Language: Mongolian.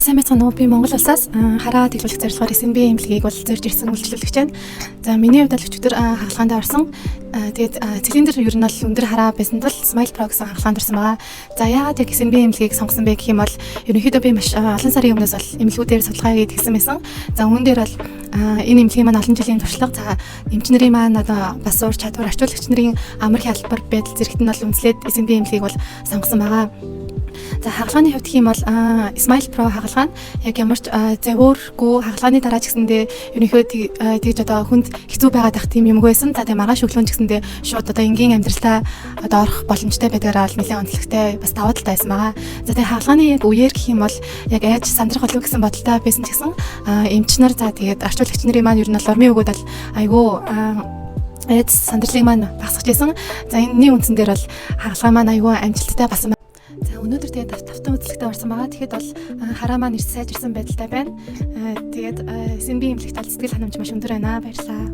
Сайн байцгаана уу? Би Монгол улсаас хараа тэглүүлэх зорилгоор SNB эмнэлгийг бол зорж ирсэн үйлчлүүлэгч байна. За миний хувьд л өчигдөр хагалгаанд орсон. Тэгээд цилиндр ер нь бол өндөр хараа байсан тул Smile Pro гэсэн хагалгаанд орсон байгаа. За яагаад яг SNB эмнэлгийг сонгосон бэ гэх юм бол ерөнхийдөө би маш олон сарын өмнөөс бол эмнэлгүүдээр судалгаа хийгээд хэлсэн байсан. За үүн дээр бол энэ эмнэлгийн маань олон жилийн туршлага, за эмчнэрийн маань одоо бас уур чадвар, орчуулагч нарын амар хялбар байдал зэрэгт нь бол үндэслээд SNB эмнэлгийг бол сонгосон байгаа. За хагалгааны хувьд гэх юм бол Smile Pro хагалгаа нь яг ямар ч завиургүй хагалгааны дараа ч гэсэндээ ерөнхийдөө тэгж одоо хүнд хэцүү байгаад тах тийм юмгүй байсан. За тэгээ маргааш өглөө ч гэсэндээ шууд одоо энгийн амьдралаа одоо орох боломжтой байдгаараа бол нэлээд онцлогтой бас даваа талтай байсан байгаа. За тэгээ хагалгааны яг үеэр гэх юм бол яг айж сандрах болов гэсэн бодолтой байсан ч гэсэн эмч нар за тэгээд орчуулагч нарын маань ер нь бол ормын өгөөд бол айгүй айж сандралыг маань багасгаж байсан. За энэний үндсэн дээр бол хагалгаа маань айгүй амжилттай болсон. За өнөөдөр тэгээд тавтан үзлэгтээ орсон байгаа. Тэгэхэд бол хараа маань ирсэн сайжирсан байдалтай байна. Тэгээд SNB эмнэлэгт сэтгэл ханамж маш өндөр байна. Баярлалаа.